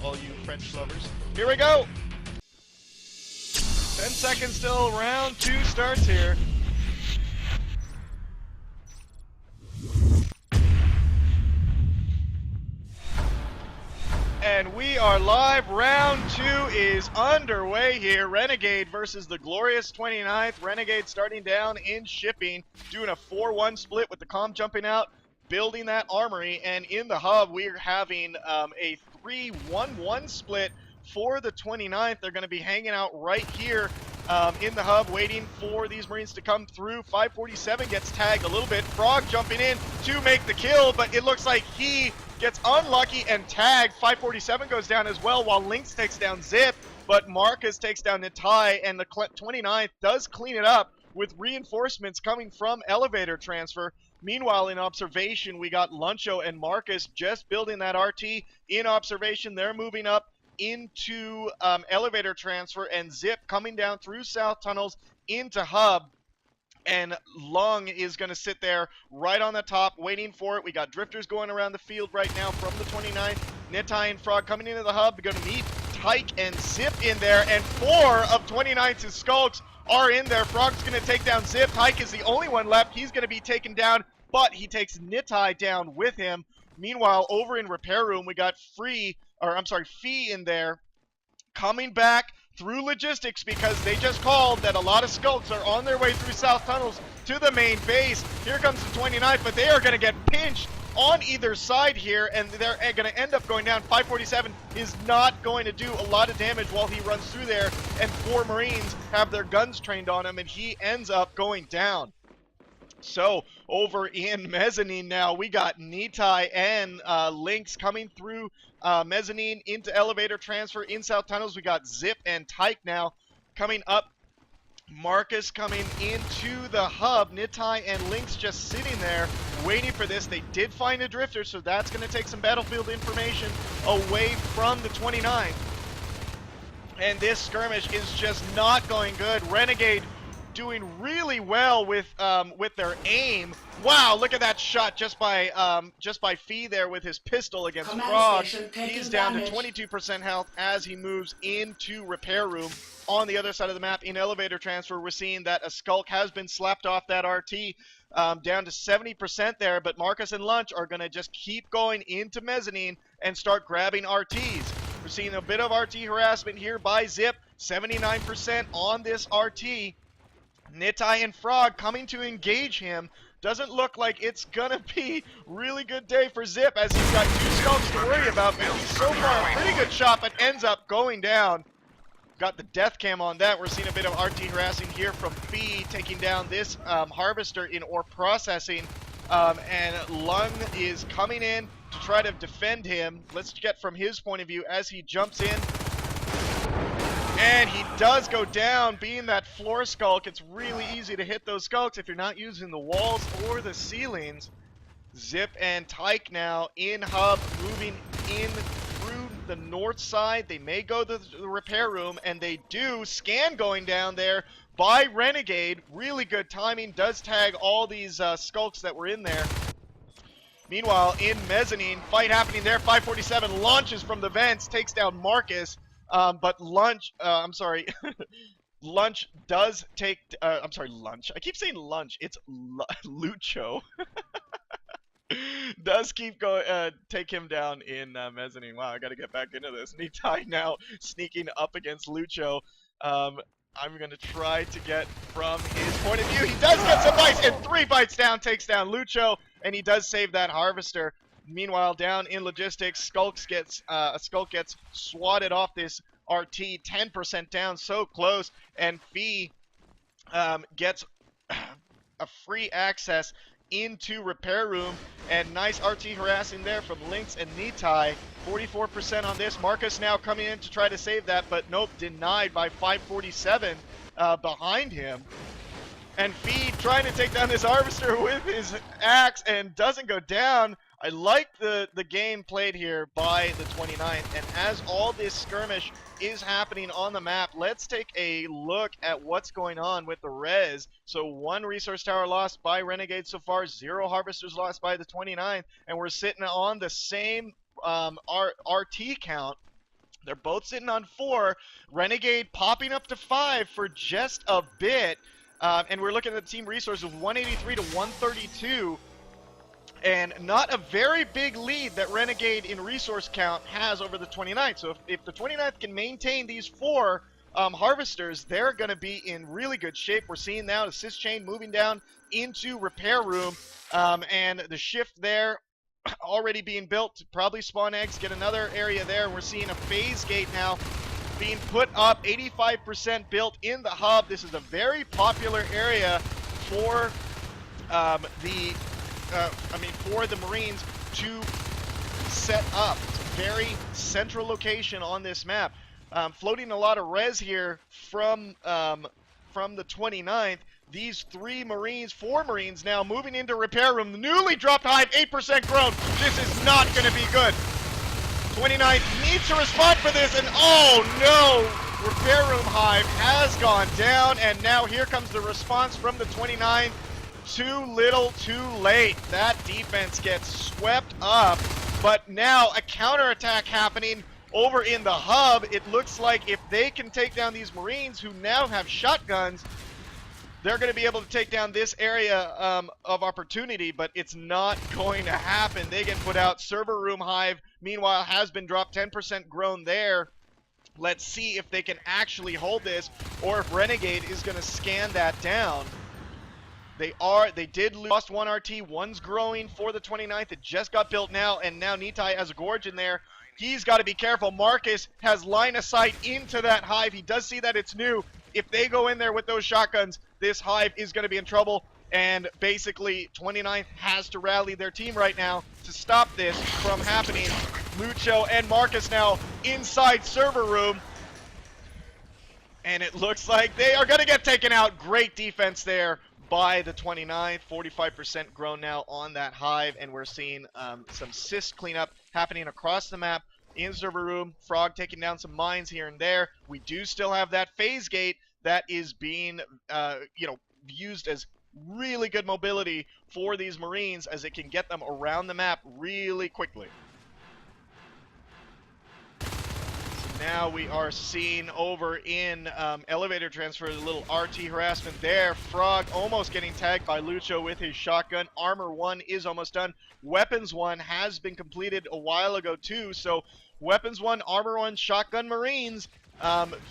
all you French lovers. Here we go! 10 seconds till round 2 starts here. And we are live. Round 2 is underway here. Renegade versus the glorious 29th. Renegade starting down in shipping, doing a 4-1 split with the comm jumping out, building that armory. And in the hub, we're having a 3-1-1 split for the 29th. They're going to be hanging out right here in the hub, waiting for these Marines to come through. 547 gets tagged a little bit. Frog jumping in to make the kill, but it looks like he gets unlucky and tagged. 547 goes down as well, while Lynx takes down Zip, but Marcus takes down Nitai, and the 29th does clean it up with reinforcements coming from elevator transfer. Meanwhile, in observation, we got Luncho and Marcus just building that RT. In observation, they're moving up into elevator transfer, and Zip coming down through south tunnels into hub. And Lung is going to sit there right on the top, waiting for it. We got drifters going around the field right now from the 29th. Nitai and Frog coming into the hub. We're going to meet Tyke and Zip in there. And 4 of 29th's skulks are in there. Frog's going to take down Zip. Tyke is the only one left. He's going to be taken down, but he takes Nitai down with him. Meanwhile, over in repair room, we got Fee in there, coming back through logistics because they just called that a lot of skulks are on their way through south tunnels to the main base. Here comes the 29th, but they are going to get pinched on either side here, and they're going to end up going down. 547 is not going to do a lot of damage while he runs through there, and 4 Marines have their guns trained on him, and he ends up going down. So over in mezzanine now, we got Nitai and Lynx coming through mezzanine into elevator transfer. In south tunnels, we got Zip and Tyke now coming up. Marcus coming into the hub. Nitai and Lynx just sitting there waiting for this. They did find a drifter, so that's going to take some battlefield information away from the 29th. And this skirmish is just not going good. Renegade doing really well with their aim. Wow, look at that shot just by Fee there with his pistol against Frog. He's down to 22% health as he moves into repair room. On the other side of the map, in elevator transfer, we're seeing that a skulk has been slapped off that RT, down to 70% there, but Marcus and Lunch are going to just keep going into mezzanine and start grabbing RTs. We're seeing a bit of RT harassment here by Zip, 79% on this RT. Nitai and Frog coming to engage him. Doesn't look like it's gonna be really good day for Zip as he's got 2 skulks to worry about, but he's so far a pretty good shot, but ends up going down. Got the death cam on that. We're seeing a bit of RT harassing here from Fee, taking down this harvester in ore processing, and Lung is coming in to try to defend him. Let's get from his point of view as he jumps in. And he does go down. Being that floor skulk, it's really easy to hit those skulks if you're not using the walls or the ceilings. Zip and Tyke now in hub, moving in through the north side. They may go to the repair room, and they do. Scan going down there by Renegade. Really good timing. Does tag all these skulks that were in there. Meanwhile, in mezzanine, fight happening there. 547 launches from the vents, takes down Marcus. But Lunch does take, Lunch. I keep saying Lunch. It's Lucho. Does keep take him down in mezzanine. Wow, I gotta get back into this. Nitai now sneaking up against Lucho. I'm gonna try to get from his point of view. He does get some bites, and 3 bites down, takes down Lucho, and he does save that harvester. Meanwhile, down in logistics, a skulk gets swatted off this RT, 10% down, so close, and Fee gets a free access into repair room, and nice RT harassing there from Lynx and Nitai. 44% on this. Marcus now coming in to try to save that, but nope, denied by 547 behind him. And Fee trying to take down this harvester with his axe and doesn't go down. I like the game played here by the 29th, and as all this skirmish is happening on the map, let's take a look at what's going on with the res. So 1 resource tower lost by Renegade so far, 0 harvesters lost by the 29th, and we're sitting on the same RT count They're both sitting on 4. Renegade popping up to 5 for just a bit. And we're looking at the team resources of 183 to 132. And not a very big lead that Renegade in resource count has over the 29th. So if the 29th can maintain these 4 harvesters, they're going to be in really good shape. We're seeing now assist chain moving down into repair room. And the shift there already being built to probably spawn eggs, get another area there. We're seeing a phase gate now being put up, 85% built in the hub. This is a very popular area for for the Marines to set up. It's a very central location on this map. Floating a lot of res here from the 29th. These 4 Marines now moving into repair room. The newly dropped hive, 8% grown. This is not going to be good. 29th needs to respond for this, and oh no! Repair room hive has gone down, and now here comes the response from the 29th. Too little, too late. That defense gets swept up, but now a counterattack happening over in the hub. It looks like if they can take down these Marines who now have shotguns, they're going to be able to take down this area of opportunity, but it's not going to happen. They get put out. Server room hive, meanwhile, has been dropped, 10% grown there. Let's see if they can actually hold this, or if Renegade is going to scan that down. They did lost 1 RT, 1's growing for the 29th. It just got built now, and now Nitai has a gorge in there. He's got to be careful. Marcus has line of sight into that hive. He does see that it's new. If they go in there with those shotguns, this hive is going to be in trouble. And basically, 29th has to rally their team right now to stop this from happening. Lucho and Marcus now inside server room. And it looks like they are going to get taken out. Great defense there by the 29th. 45% grown now on that hive. And we're seeing some cyst cleanup happening across the map. In server room, Frog taking down some mines here and there. We do still have that phase gate that is being, used as really good mobility for these Marines, as it can get them around the map really quickly. So now we are seeing over in elevator transfer, a little RT harassment there. Frog almost getting tagged by Lucho with his shotgun. Armor 1 is almost done. Weapons 1 has been completed a while ago too, so Weapons 1, Armor 1, Shotgun Marines,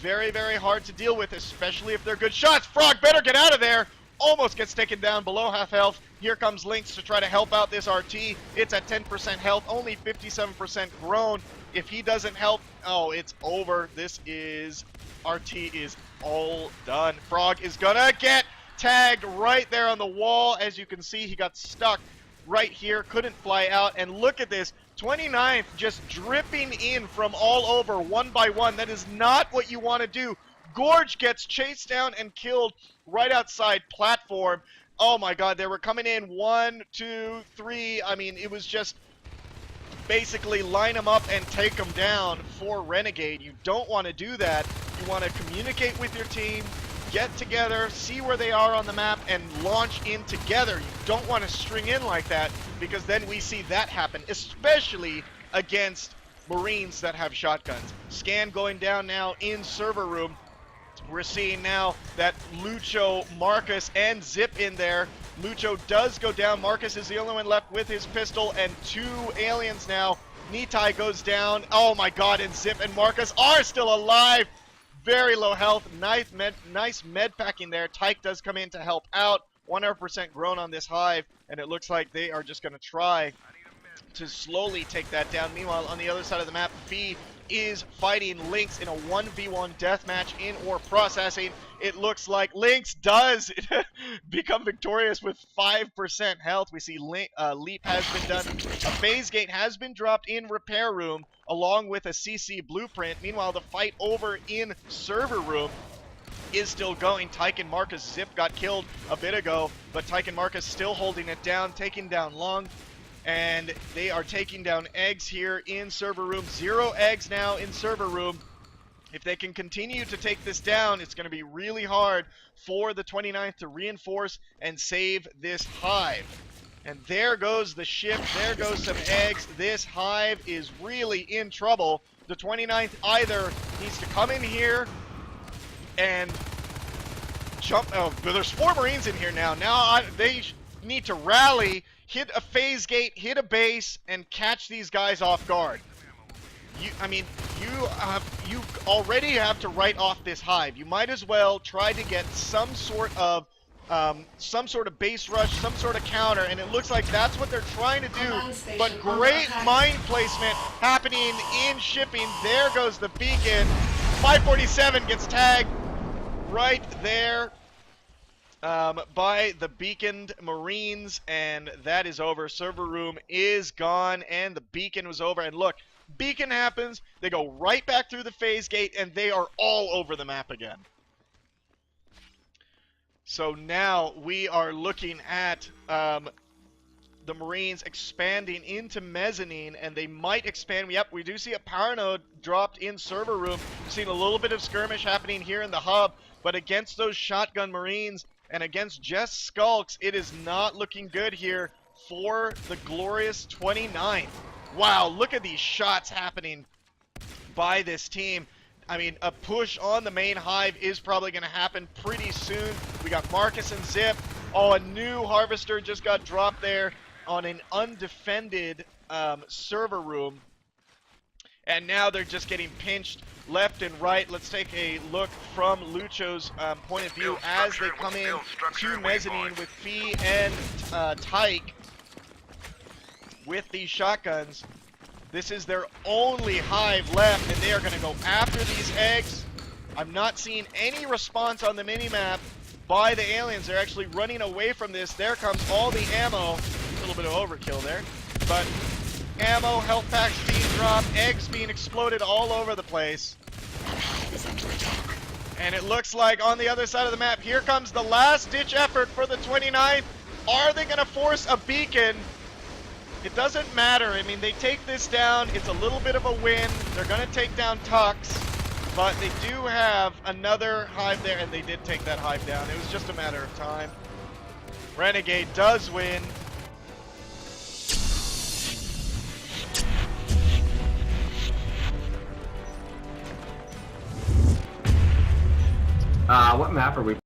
very, very hard to deal with, especially if they're good shots. Frog better get out of there. Almost gets taken down below half health. Here comes Lynx to try to help out this RT. It's at 10% health, only 57% grown. If he doesn't help, oh, it's over. This is, RT is all done. Frog is gonna get tagged right there on the wall. As you can see, he got stuck right here, couldn't fly out. And look at this, 29th just dripping in from all over, one by one. That is not what you want to do. Gorge gets chased down and killed right outside platform. Oh my god, they were coming in 1, 2, 3. I mean, it was just basically line them up and take them down for Renegade. You don't want to do that. You want to communicate with your team, get together, see where they are on the map, and launch in together. You don't want to string in like that, because then we see that happen, especially against Marines that have shotguns. Scan going down now in server room. We're seeing now that Lucho, Marcus, and Zip in there. Lucho does go down. Marcus is the only one left with his pistol, and 2 aliens now. Nitai goes down. Oh my god, and Zip and Marcus are still alive. Very low health. Nice med packing there. Tyke does come in to help out. 100% grown on this hive, and it looks like they are just going to try to slowly take that down. Meanwhile, on the other side of the map, Fee is fighting Lynx in a 1v1 deathmatch in ore processing. It looks like Lynx does become victorious with 5% health. We see Leap has been done. A phase gate has been dropped in repair room along with a CC blueprint. Meanwhile, the fight over in server room is still going. Tyke and Marcus, Zip got killed a bit ago, but Tyke and Marcus still holding it down, taking down Long. And they are taking down eggs here in server room. 0 eggs now in server room. If they can continue to take this down, it's going to be really hard for the 29th to reinforce and save this hive. And there goes the ship. There goes some eggs. This hive is really in trouble. The 29th either needs to come in here and jump. Oh, there's 4 Marines in here now. Now they need to rally, hit a phase gate, hit a base, and catch these guys off guard. You already have to write off this hive. You might as well try to get some sort of base rush, some sort of counter, and it looks like that's what they're trying to do. But great mine placement happening in shipping. There goes the beacon. 547 gets tagged right there by the beaconed Marines, and that is over. Server room is gone, and the beacon was over. And look, beacon happens, they go right back through the phase gate, and they are all over the map again. So now we are looking at the Marines expanding into mezzanine, and they might expand. Yep, we do see a power node dropped in server room. We've seen a little bit of skirmish happening here in the hub, but against those shotgun Marines and against just skulks, it is not looking good here for the glorious 29th. Wow, look at these shots happening by this team. I mean, a push on the main hive is probably going to happen pretty soon. We got Marcus and Zip. Oh, a new Harvester just got dropped there on an undefended server room. And now they're just getting pinched left and right. Let's take a look from Lucho's point of view as they come in to mezzanine with Fee and Tyke with these shotguns. This is their only hive left, and they are going to go after these eggs. I'm not seeing any response on the minimap by the aliens. They're actually running away from this. There comes all the ammo. A little bit of overkill there. But ammo, health packs being dropped, eggs being exploded all over the place. And it looks like on the other side of the map, here comes the last-ditch effort for the 29th. Are they going to force a beacon? It doesn't matter. I mean, they take this down. It's a little bit of a win. They're going to take down Tux, but they do have another hive there, and they did take that hive down. It was just a matter of time. Renegade does win. What map are we